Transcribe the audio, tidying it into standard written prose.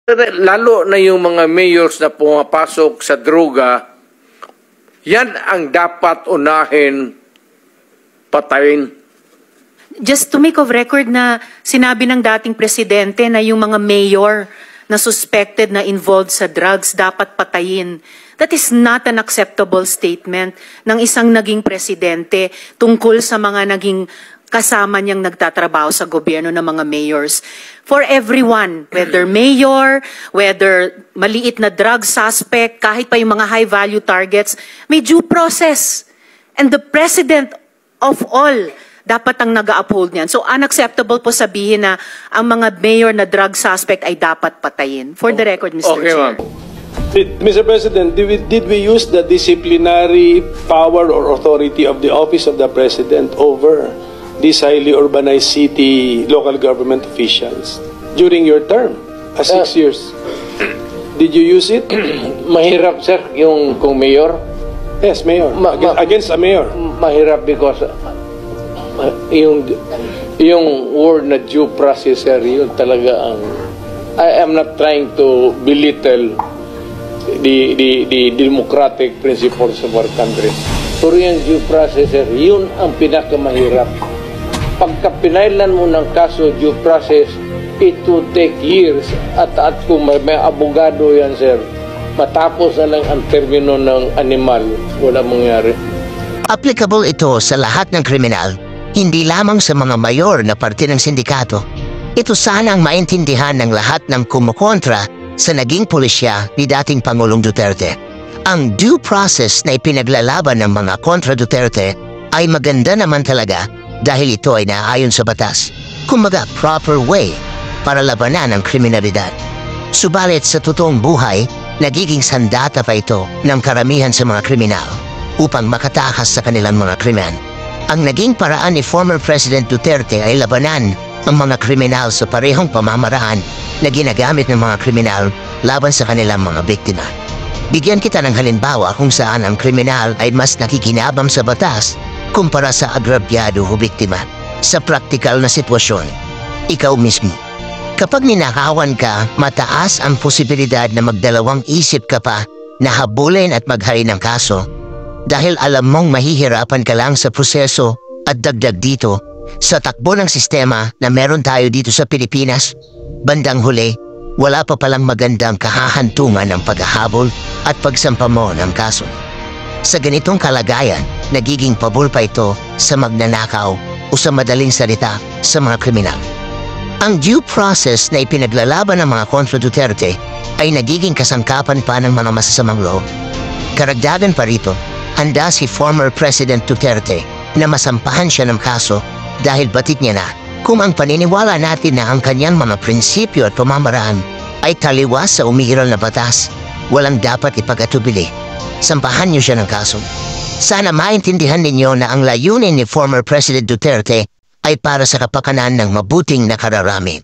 Lalo na yung mga mayors na pumapasok sa droga, yan ang dapat unahin patayin. Just to make of record na sinabi ng dating presidente na yung mga mayor na suspected na involved sa drugs dapat patayin. That is not an acceptable statement ng isang naging presidente tungkol sa mga naging kasama niyang nagtatrabaho sa gobyerno ng mga mayors. For everyone, whether mayor, whether maliit na drug suspect, kahit pa yung mga high-value targets, may due process. And the president of all dapat ang nag-uphold niyan. So unacceptable po sabihin na ang mga mayor na drug suspect ay dapat patayin. For the record, Mr. Okay, Chair. Mr. President, did we use the disciplinary power or authority of the Office of the President over these highly urbanized city local government officials during your term, 6 years? Did you use it? Mahirap, sir, yung kung mayor. Yes, mayor. Against a mayor. Mahirap because yung word na due process, sir, yun talaga ang... I am not trying to belittle the democratic principles of our country. Pero yung due process, sir, yun ang pinakamahirap. Pagka pinailan mo ng kaso due process, it would take years. At kung may abogado yan, sir, matapos na lang ang termino ng animal, wala mangyari. Applicable ito sa lahat ng kriminal, hindi lamang sa mga mayor na parte ng sindikato. Ito sana ang maintindihan ng lahat ng kumukontra sa naging pulisya ni dating Pangulong Duterte. Ang due process na ipinaglalaban ng mga kontra Duterte ay maganda naman talaga dahil ito ay naayon sa batas. Kumbaga, proper way para labanan ang kriminalidad. Subalit sa totoong buhay, nagiging sandata pa ito ng karamihan sa mga kriminal upang makatakas sa kanilang mga krimen. Ang naging paraan ni former President Duterte ay labanan ang mga kriminal sa parehong pamamaraan na ginagamit ng mga kriminal laban sa kanilang mga biktima. Bigyan kita ng halimbawa kung saan ang kriminal ay mas nakikinabang sa batas kumpara sa agrabyado o biktima. Sa praktikal na sitwasyon, ikaw mismo. Kapag ninakawan ka, mataas ang posibilidad na magdalawang isip ka pa na habulin at maghain ng kaso dahil alam mong mahihirapan ka lang sa proseso at dagdag dito sa takbo ng sistema na meron tayo dito sa Pilipinas. Bandang huli, wala pa palang magandang kahahantungan ng paghahabol at pagsampa mo ng kaso. Sa ganitong kalagayan, nagiging pabor pa ito sa magnanakaw o sa madaling salita sa mga kriminal. Ang due process na ipinaglalaban ng mga kontra Duterte ay nagiging kasangkapan pa ng mga masasamang loob. Karagdagan pa rito, handa si former President Duterte na masampahan siya ng kaso dahil batid niya na kung ang paniniwala natin na ang kanyang mga prinsipyo at pamamaraan ay taliwas sa umiiral na batas, walang dapat ipag-atubili. Sampahan niyo siya ng kaso. Sana maintindihan ninyo na ang layunin ni former President Duterte ay para sa kapakanan ng mabuting nakararami.